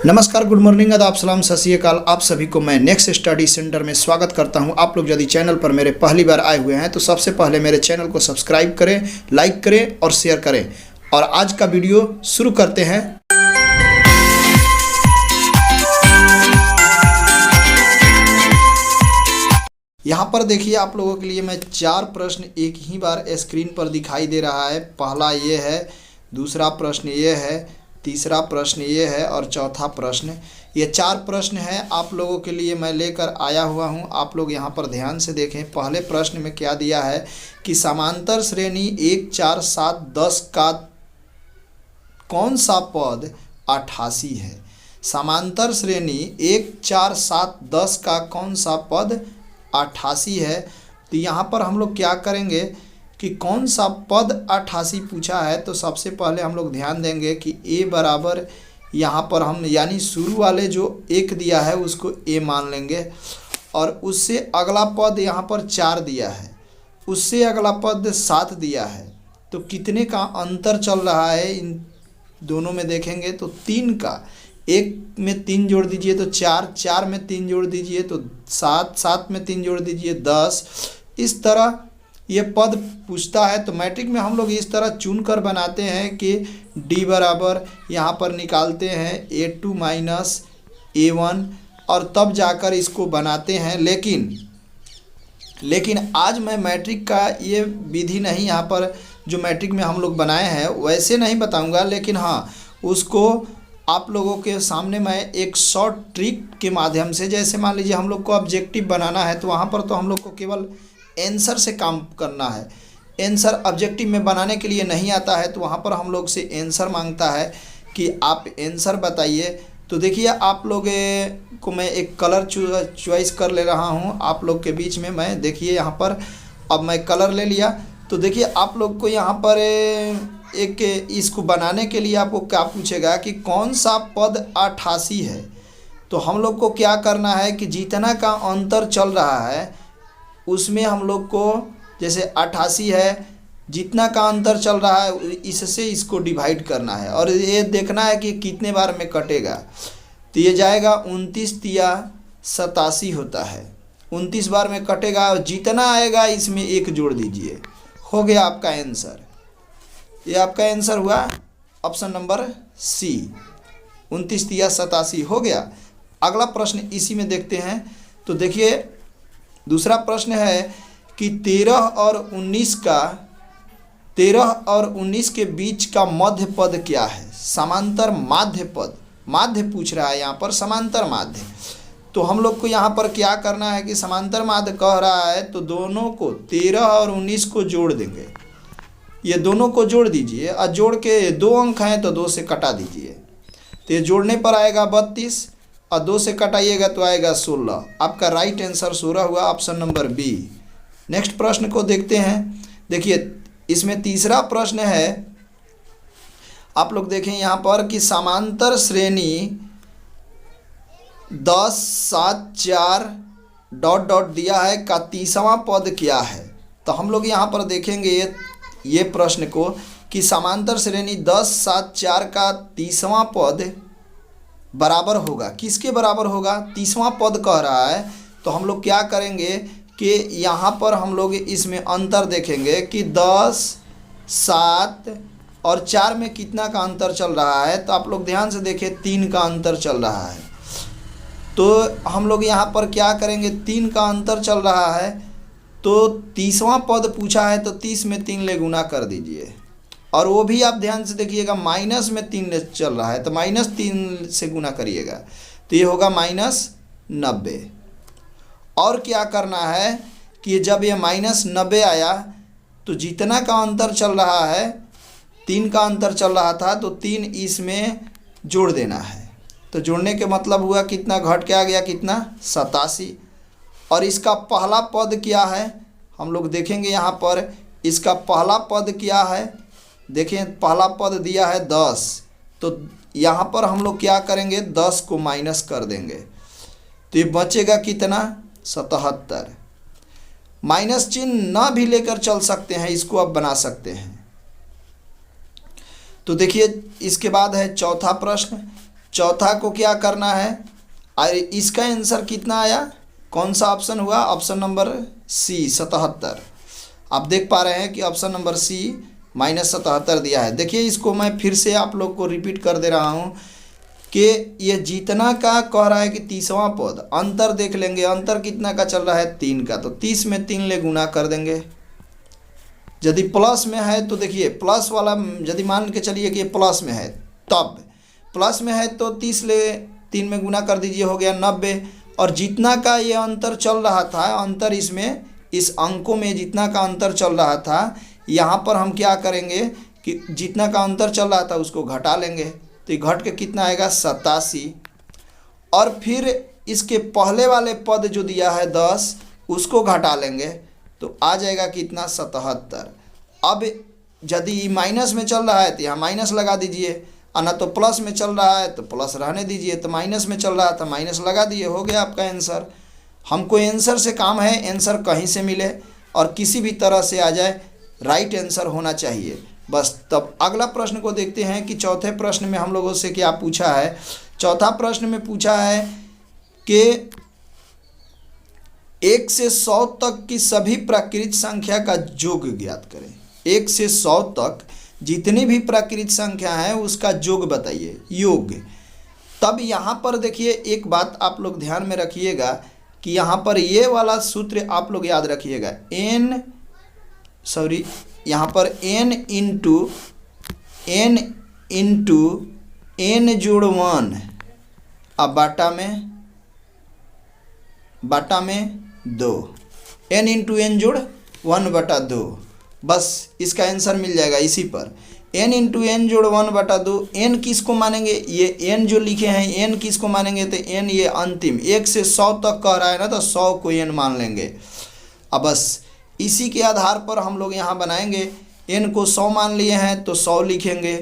नमस्कार, good morning, आदाब, सलाम, सत श्री अकाल। आप सभी को मैं नेक्स्ट स्टडी सेंटर में स्वागत करता हूं। आप लोग यदि चैनल पर मेरे पहली बार आए हुए हैं तो सबसे पहले मेरे चैनल को सब्सक्राइब करें, लाइक करें और शेयर करें। और आज का वीडियो शुरू करते हैं। यहाँ पर देखिए, आप लोगों के लिए मैं 4 प्रश्न एक ही बार स्क्रीन पर दिखाई दे रहा है। पहला ये है, दूसरा प्रश्न ये है, तीसरा प्रश्न ये है और चौथा प्रश्न। ये 4 प्रश्न हैं आप लोगों के लिए मैं लेकर आया हुआ हूँ। आप लोग यहाँ पर ध्यान से देखें। पहले प्रश्न में क्या दिया है कि समांतर श्रेणी 1, 4, 7, 10 का कौन सा पद 88 है। समांतर श्रेणी 1, 4, 7, 10 का कौन सा पद 88 है। तो यहाँ पर हम लोग क्या करेंगे कि कौन सा पद 88 पूछा है। तो सबसे पहले हम लोग ध्यान देंगे कि a बराबर, यहाँ पर हम यानी शुरू वाले जो 1 दिया है उसको a मान लेंगे। और उससे अगला पद यहाँ पर 4 दिया है, उससे अगला पद 7 दिया है। तो कितने का अंतर चल रहा है इन दोनों में देखेंगे तो 3 का। 1 में 3 जोड़ दीजिए तो 4, 4 में 3 जोड़ दीजिए तो 7, 7 में 3 जोड़ दीजिए 10। इस तरह ये पद पूछता है। तो मैट्रिक में हम लोग इस तरह चुन कर बनाते हैं कि d बराबर यहाँ पर निकालते हैं a2 माइनस a1 और तब जाकर इसको बनाते हैं। लेकिन आज मैं मैट्रिक का ये विधि नहीं, यहाँ पर जो मैट्रिक में हम लोग बनाए हैं वैसे नहीं बताऊंगा। लेकिन हाँ, उसको आप लोगों के सामने मैं एक शॉर्ट ट्रिक के माध्यम से, जैसे मान लीजिए हम लोग को ऑब्जेक्टिव बनाना है तो वहाँ पर तो हम लोग को केवल आंसर से काम करना है। आंसर ऑब्जेक्टिव में बनाने के लिए नहीं आता है तो वहाँ पर हम लोग से आंसर मांगता है कि आप आंसर बताइए। तो देखिए, आप लोग को मैं एक कलर चॉइस कर ले रहा हूँ आप लोग के बीच में। मैं देखिए यहाँ पर अब मैं कलर ले लिया। तो देखिए आप लोग को यहाँ पर एक इसको बनाने के लिए आपको क्या पूछेगा कि कौन सा पद 88 है। तो हम लोग को क्या करना है कि जितना का अंतर चल रहा है उसमें हम लोग को, जैसे 88 है, जितना का अंतर चल रहा है इससे इसको डिवाइड करना है और ये देखना है कि कितने बार में कटेगा। तो ये जाएगा 29 तिया 87 होता है, 29 बार में कटेगा और जितना आएगा इसमें 1 जोड़ दीजिए, हो गया आपका आंसर। ये आपका आंसर हुआ ऑप्शन नंबर सी, 29 तिया 87 हो गया। अगला प्रश्न इसी में देखते हैं। तो देखिए, दूसरा प्रश्न है कि 13 और 19 के बीच का मध्य पद क्या है। समांतर माध्य पद, माध्य पूछ रहा है यहाँ पर, समांतर माध्य। तो हम लोग को यहाँ पर क्या करना है कि समांतर माध्य कह रहा है तो दोनों को 13 और 19 को जोड़ देंगे। ये दोनों को जोड़ दीजिए और जोड़ के 2 अंक हैं तो 2 से कटा दीजिए। तो ये जोड़ने पर आएगा 32 और 2 से कटाइएगा तो आएगा 16। आपका राइट आंसर 16 हुआ, ऑप्शन नंबर बी। नेक्स्ट प्रश्न को देखते हैं। देखिए, इसमें तीसरा प्रश्न है, आप लोग देखें यहाँ पर कि समांतर श्रेणी 10, 7, 4 डॉट डॉट दिया है का 30वां पद क्या है। तो हम लोग यहाँ पर देखेंगे ये प्रश्न को कि समांतर श्रेणी 10, 7, 4 का 30वां पद बराबर होगा, किसके बराबर होगा, 30वां पद कह रहा है। तो हम लोग क्या करेंगे कि यहाँ पर हम लोग इसमें अंतर देखेंगे कि 10, 7 और 4 में कितना का अंतर चल रहा है। तो आप लोग ध्यान से देखें, 3 का अंतर चल रहा है। तो हम लोग यहाँ पर क्या करेंगे, 3 का अंतर चल रहा है तो 30वां पद पूछा है तो 30 में 3 ले गुना कर दीजिए। और वो भी आप ध्यान से देखिएगा, माइनस में 3 चल रहा है तो -3 से गुना करिएगा तो ये होगा -90। और क्या करना है कि जब ये -90 आया तो जितना का अंतर चल रहा है, 3 का अंतर चल रहा था तो 3 इसमें जोड़ देना है। तो जोड़ने के मतलब हुआ कितना, घट के आ गया कितना, 87। और इसका पहला पद क्या है हम लोग देखेंगे यहाँ पर। इसका पहला पद क्या है, देखें, पहला पद दिया है 10। तो यहाँ पर हम लोग क्या करेंगे, 10 को माइनस कर देंगे तो ये बचेगा कितना, 77। माइनस चिन्ह ना भी लेकर चल सकते हैं, इसको अब बना सकते हैं। तो देखिए, इसके बाद है चौथा प्रश्न चौथा को क्या करना है, और इसका आंसर कितना आया, कौन सा ऑप्शन हुआ, ऑप्शन नंबर सी 77। आप देख पा रहे हैं कि ऑप्शन नंबर सी -77 दिया है। देखिए इसको मैं फिर से आप लोग को रिपीट कर दे रहा हूँ कि ये जितना का कह रहा है कि 30वां पद, अंतर देख लेंगे, अंतर कितना का चल रहा है 3 का, तो 30 में 3 ले गुना कर देंगे। यदि प्लस में है तो देखिए प्लस वाला, यदि मान के चलिए कि ये प्लस में है, तब प्लस में है तो 30 ले 3 में गुना कर दीजिए, हो गया 90। और जितना का ये अंतर चल रहा था, अंतर इसमें इस अंकों में जितना का अंतर चल रहा था, यहाँ पर हम क्या करेंगे कि जितना का अंतर चल रहा था उसको घटा लेंगे, तो ये घट के कितना आएगा 87। और फिर इसके पहले वाले पद जो दिया है 10, उसको घटा लेंगे तो आ जाएगा कितना 77। अब यदि माइनस में चल रहा है तो यहाँ माइनस लगा दीजिए, और ना तो प्लस में चल रहा है तो प्लस रहने दीजिए, तो माइनस में चल रहा था माइनस लगा दिए, हो गया आपका आंसर। हमको आंसर से काम है, आंसर कहीं से मिले और किसी भी तरह से आ जाए, राइट आंसर होना चाहिए बस। तब अगला प्रश्न को देखते हैं कि चौथे प्रश्न में हम लोगों से क्या पूछा है। चौथा प्रश्न में पूछा है कि 1 से 100 तक की सभी प्राकृत संख्या का योग ज्ञात करें। 1 से 100 तक जितनी भी प्राकृत संख्या है उसका योग बताइए, योग। तब यहाँ पर देखिए एक बात आप लोग ध्यान में रखिएगा कि यहाँ पर ये वाला सूत्र आप लोग याद रखिएगा, यहाँ पर n इंटू n जोड़ 1, अब बाटा में 2, n इंटू n जोड़ 1/2, बस इसका आंसर मिल जाएगा इसी पर। n इंटू n जोड़ 1/2, n किसको मानेंगे, ये n जो लिखे हैं n किसको मानेंगे, तो n ये अंतिम 1 से 100 तक कह रहा है ना, तो 100 को n मान लेंगे। अब बस इसी के आधार पर हम लोग यहाँ बनाएंगे, n को 100 मान लिए हैं तो 100 लिखेंगे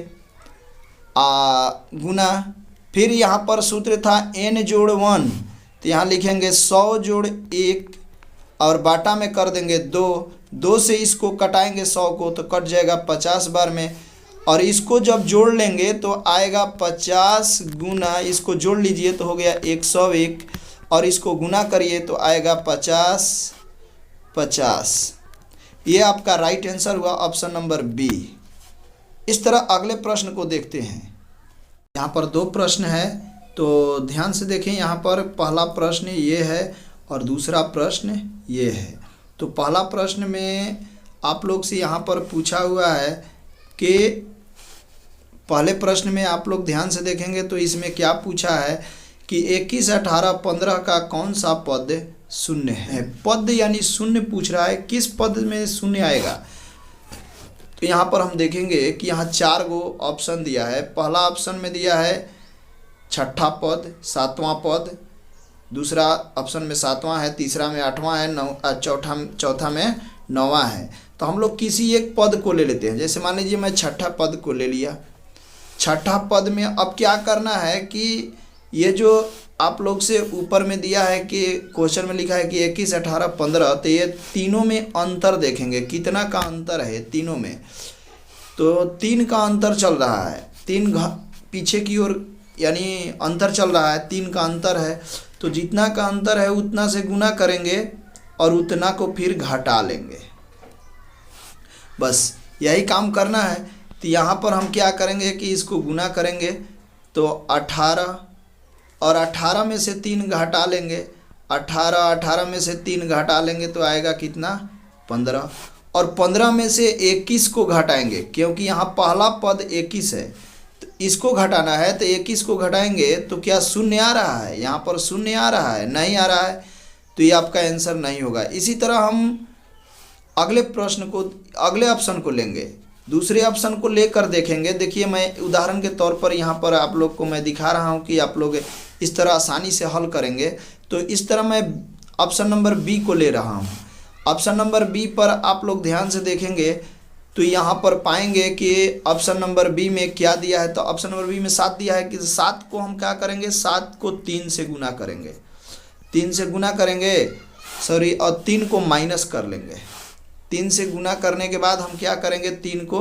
गुना, फिर यहाँ पर सूत्र था n जोड़ 1, तो यहाँ लिखेंगे 100 जोड़ 1 और बाटा में कर देंगे 2 से इसको कटाएंगे 100 को तो कट जाएगा 50 बार में, और इसको जब जोड़ लेंगे तो आएगा 50 गुना, इसको जोड़ लीजिए तो हो गया 101, और इसको गुना करिए तो आएगा 50। ये आपका राइट आंसर हुआ ऑप्शन नंबर बी। इस तरह अगले प्रश्न को देखते हैं। यहाँ पर 2 प्रश्न है तो ध्यान से देखें। यहाँ पर पहला प्रश्न ये है और दूसरा प्रश्न ये है। तो पहला प्रश्न में आप लोग से यहाँ पर पूछा हुआ है कि पहले प्रश्न में आप लोग ध्यान से देखेंगे तो इसमें क्या पूछा है कि 21, 18, 15 का कौन सा पद शून्य है। पद यानी शून्य पूछ रहा है, किस पद में शून्य आएगा। तो यहाँ पर हम देखेंगे कि यहाँ 4 गो ऑप्शन दिया है। पहला ऑप्शन में दिया है छठा पद, 7वां पद, दूसरा ऑप्शन में 7वां है, तीसरा में 8वां है, चौथा में 9वां है। तो हम लोग किसी एक पद को ले लेते हैं। जैसे मान लीजिए मैं छठा पद को ले लिया। छठा पद में अब क्या करना है कि ये जो आप लोग से ऊपर में दिया है कि क्वेश्चन में लिखा है कि 21, 18, 15, तो ये तीनों में अंतर देखेंगे, कितना का अंतर है तीनों में। तो 3 का अंतर चल रहा है, 3 पीछे की ओर यानी अंतर चल रहा है, 3 का अंतर है। तो जितना का अंतर है उतना से गुना करेंगे और उतना को फिर घटा लेंगे, बस यही काम करना है। तो यहाँ पर हम क्या करेंगे कि इसको गुना करेंगे तो 18 और 18 में से 3 घटा लेंगे, 18 में से 3 घटा लेंगे तो आएगा कितना 15, और 15 में से 21 को घटाएंगे क्योंकि यहाँ पहला पद 21 है, तो इसको घटाना है। तो 21 को घटाएंगे तो क्या शून्य आ रहा है, यहाँ पर शून्य आ रहा है, नहीं आ रहा है, तो ये आपका आंसर नहीं होगा। इसी तरह हम अगले प्रश्न को, अगले ऑप्शन को लेंगे, दूसरे ऑप्शन को लेकर देखेंगे। देखिए मैं उदाहरण के तौर पर यहाँ पर आप लोग को मैं दिखा रहा हूँ कि आप लोग इस तरह आसानी से हल करेंगे। तो इस तरह मैं ऑप्शन नंबर बी को ले रहा हूँ। ऑप्शन नंबर बी पर आप लोग ध्यान से देखेंगे तो यहाँ पर पाएंगे कि ऑप्शन नंबर बी में क्या दिया है। तो ऑप्शन नंबर बी में 7 दिया है कि 7 को हम क्या करेंगे, 7 को 3 से गुना करेंगे, 3 से गुना करेंगे और 3 को माइनस कर लेंगे। 3 से गुना करने के बाद हम क्या करेंगे, 3 को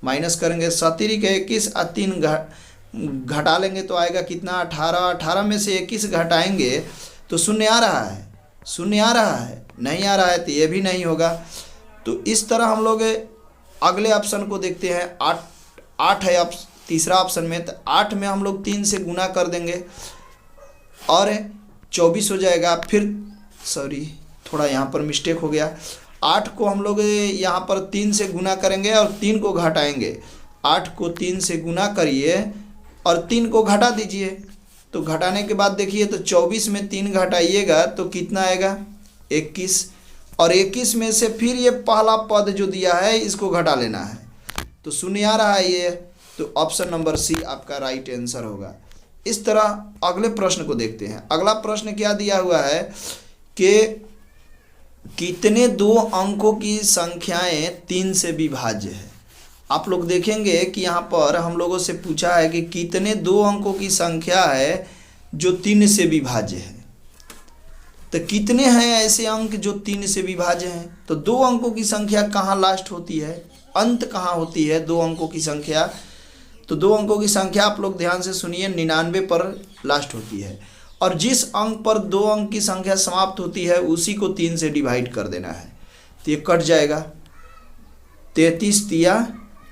माइनस करेंगे। 17 के 21 और घटा लेंगे तो आएगा कितना 18। 18 में से 21 घटाएंगे तो शून्य आ रहा है, शून्य आ रहा है, नहीं आ रहा है तो ये भी नहीं होगा। तो इस तरह हम लोग अगले ऑप्शन को देखते हैं। 8 है तीसरा ऑप्शन में, तो 8 में हम लोग 3 से गुना कर देंगे और 24 हो जाएगा। फिर सॉरी थोड़ा यहाँ पर मिस्टेक हो गया, 8 को हम लोग यहाँ पर 3 से गुना करेंगे और 3 को घटाएंगे। 8 को 3 से गुना करिए और 3 को घटा दीजिए, तो घटाने के बाद देखिए तो 24 में 3 घटाइएगा तो कितना आएगा 21, और 21 में से फिर ये पहला पद जो दिया है इसको घटा लेना है, तो शून्य आ रहा है ये, तो ऑप्शन नंबर सी आपका राइट आंसर होगा। इस तरह अगले प्रश्न को देखते हैं। अगला प्रश्न क्या दिया हुआ है कि कितने दो अंकों की संख्याएं 3 से विभाज्य है। आप लोग देखेंगे कि यहाँ पर हम लोगों से पूछा है कि कितने दो अंकों की संख्या है जो 3 से विभाज्य है। तो कितने हैं ऐसे अंक जो 3 से विभाज्य हैं? तो दो अंकों की संख्या कहाँ लास्ट होती है, अंत कहाँ होती है दो अंकों की संख्या? तो दो अंकों की संख्या आप लोग ध्यान से सुनिए 99 पर लास्ट होती है, और जिस अंक पर दो अंक की संख्या समाप्त होती है उसी को 3 से डिवाइड कर देना है, तो ये कट जाएगा। 33 तिया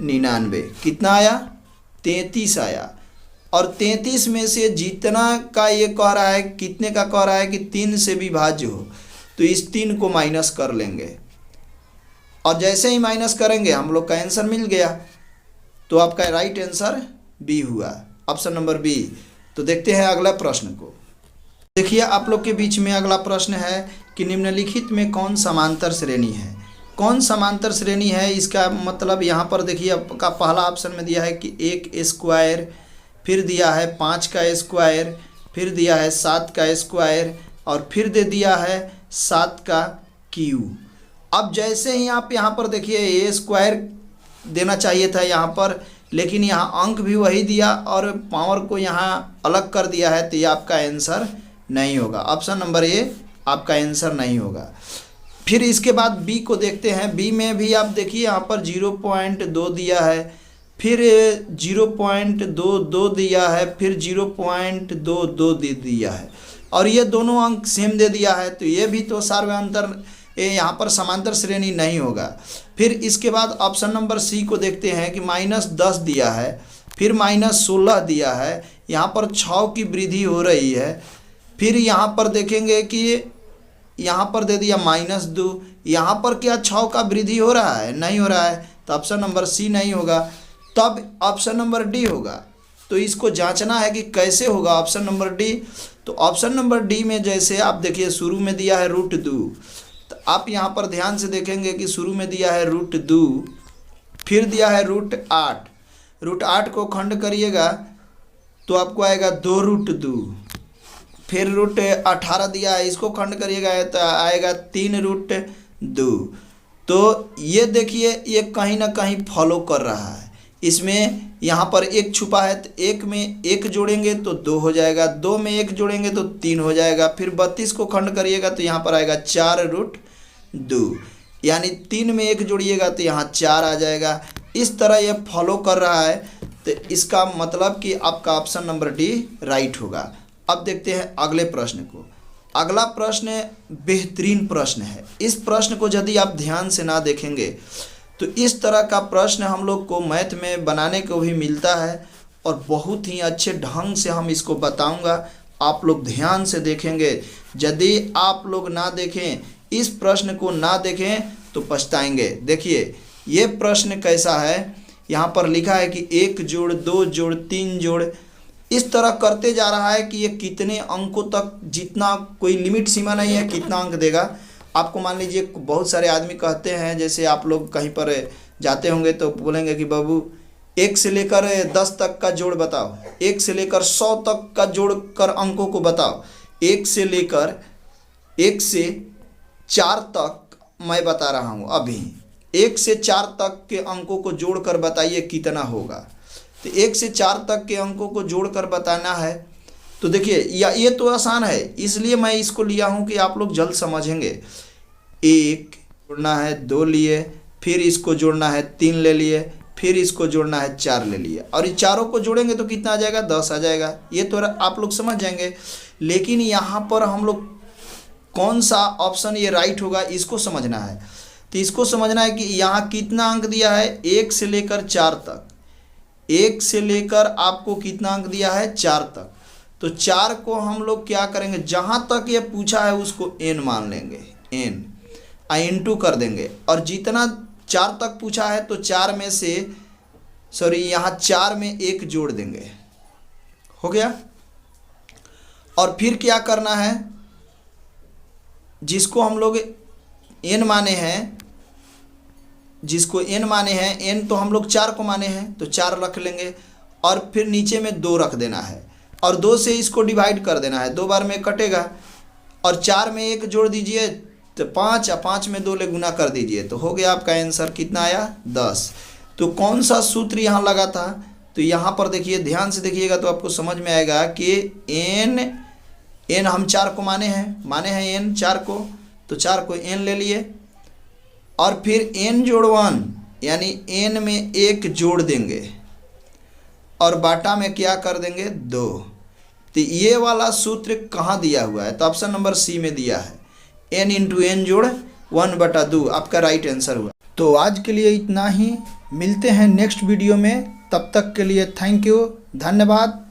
99, कितना आया 33 आया, और 33 में से जितना का ये कह रहा है, कितने का कह रहा है कि 3 से विभाज्य हो, तो इस 3 को माइनस कर लेंगे, और जैसे ही माइनस करेंगे हम लोग का आंसर मिल गया। तो आपका राइट आंसर बी हुआ, ऑप्शन नंबर बी। तो देखते हैं अगला प्रश्न को। देखिए आप लोग के बीच में अगला प्रश्न है कि निम्नलिखित में कौन समांतर श्रेणी है। कौन समांतर श्रेणी है, इसका मतलब यहाँ पर देखिए आपका पहला ऑप्शन में दिया है कि 1 स्क्वायर, फिर दिया है 5 का स्क्वायर, फिर दिया है 7 का स्क्वायर, और फिर दे दिया है 7 का क्यूब। अब जैसे ही आप यहाँ पर देखिए ए स्क्वायर देना चाहिए था यहाँ पर, लेकिन यहाँ अंक भी वही दिया और पावर को यहाँ अलग कर दिया है, तो ये आपका आंसर नहीं होगा। ऑप्शन नंबर ए आपका आंसर नहीं होगा। फिर इसके बाद बी को देखते हैं। बी में भी आप देखिए यहाँ पर 0.2 दिया है, फिर 0.22 दिया है, फिर 0.22 दे दिया है, और ये दोनों अंक सेम दे दिया है, तो ये भी तो सार्वंतर यहाँ पर समांतर श्रेणी नहीं होगा। फिर इसके बाद ऑप्शन नंबर सी को देखते हैं कि -10 दिया है, फिर -16 दिया है, यहाँ पर 6 की वृद्धि हो रही है। फिर यहाँ पर देखेंगे कि यहाँ पर दे दिया -2, यहाँ पर क्या 6 का वृद्धि हो रहा है? नहीं हो रहा है, तो ऑप्शन नंबर सी नहीं होगा। तब ऑप्शन नंबर डी होगा। तो इसको जांचना है कि कैसे होगा ऑप्शन नंबर डी। तो ऑप्शन नंबर डी में जैसे आप देखिए शुरू में दिया है √2, तो आप यहाँ पर ध्यान से देखेंगे कि शुरू में दिया है √2, फिर दिया है √8। √8 को खंड करिएगा तो आपको आएगा 2√2, फिर √18 दिया है, इसको खंड करिएगा तो आएगा 3√2। तो ये देखिए ये कहीं ना कहीं फॉलो कर रहा है। इसमें यहाँ पर 1 छुपा है, तो 1 में 1 जोड़ेंगे तो 2 हो जाएगा, 2 में 1 जोड़ेंगे तो 3 हो जाएगा, फिर 32 को खंड करिएगा तो यहाँ पर आएगा 4√2, यानी 3 में 1 जोड़िएगा तो यहाँ 4 आ जाएगा। इस तरह ये फॉलो कर रहा है, तो इसका मतलब कि आपका ऑप्शन नंबर डी राइट होगा। अब देखते हैं अगले प्रश्न को। अगला प्रश्न बेहतरीन प्रश्न है। इस प्रश्न को यदि आप ध्यान से ना देखेंगे तो इस तरह का प्रश्न हम लोग को मैथ में बनाने को भी मिलता है, और बहुत ही अच्छे ढंग से हम इसको बताऊंगा। आप लोग ध्यान से देखेंगे। यदि आप लोग ना देखें, इस प्रश्न को ना देखें तो पछताएंगे। देखिए ये प्रश्न कैसा है, यहाँ पर लिखा है कि 1 जोड़ 2 जोड़ 3 जोड़, इस तरह करते जा रहा है कि ये कितने अंकों तक, जितना कोई लिमिट सीमा नहीं है कितना अंक देगा। आपको मान लीजिए बहुत सारे आदमी कहते हैं, जैसे आप लोग कहीं पर जाते होंगे तो बोलेंगे कि बाबू 1 से लेकर 10 तक का जोड़ बताओ, 1 से लेकर 100 तक का जोड़ कर अंकों को बताओ, 1 से लेकर 1 से 4 तक मैं बता रहा हूँ अभी, 1 से 4 तक के अंकों को जोड़कर बताइए कितना होगा। तो 1 से 4 तक के अंकों को जोड़कर बताना है। तो देखिए ये तो आसान है, इसलिए मैं इसको लिया हूँ कि आप लोग जल्द समझेंगे। 1 जोड़ना है 2 लिए, फिर इसको जोड़ना है 3 ले लिए, फिर इसको जोड़ना है 4 ले लिए, और ये चारों को जोड़ेंगे तो कितना आ जाएगा, 10 आ जाएगा। ये तो आप लोग समझ जाएंगे। लेकिन यहाँ पर हम लोग कौन सा ऑप्शन ये राइट होगा इसको समझना है। तो इसको समझना है कि यहाँ कितना अंक दिया है, 1 से लेकर 4 तक। 1 से लेकर आपको कितना अंक दिया है, 4 तक। तो 4 को हम लोग क्या करेंगे, जहाँ तक ये पूछा है उसको n मान लेंगे, n इंटू कर देंगे, और जितना 4 तक पूछा है तो 4 में से यहाँ 4 में 1 जोड़ देंगे, हो गया। और फिर क्या करना है, जिसको हम लोग n माने हैं, जिसको n माने हैं, n तो हम लोग 4 को माने हैं तो 4 रख लेंगे, और फिर नीचे में 2 रख देना है, और 2 से इसको डिवाइड कर देना है, 2 बार में कटेगा, और 4 में 1 जोड़ दीजिए तो 5, और 5 में 2 ले गुना कर दीजिए, तो हो गया आपका आंसर। कितना आया, 10। तो कौन सा सूत्र यहाँ लगा था, तो यहाँ पर देखिए, ध्यान से देखिएगा तो आपको समझ में आएगा कि n हम 4 को माने हैं n 4 को, तो 4 को n ले लिए, और फिर n जोड़ 1 यानी n में 1 जोड़ देंगे, और बाटा में क्या कर देंगे, 2। तो ये वाला सूत्र कहाँ दिया हुआ है, तो ऑप्शन नंबर सी में दिया है, n इंटू n जोड़ 1/2 आपका राइट आंसर हुआ। तो आज के लिए इतना ही, मिलते हैं नेक्स्ट वीडियो में, तब तक के लिए थैंक यू, धन्यवाद।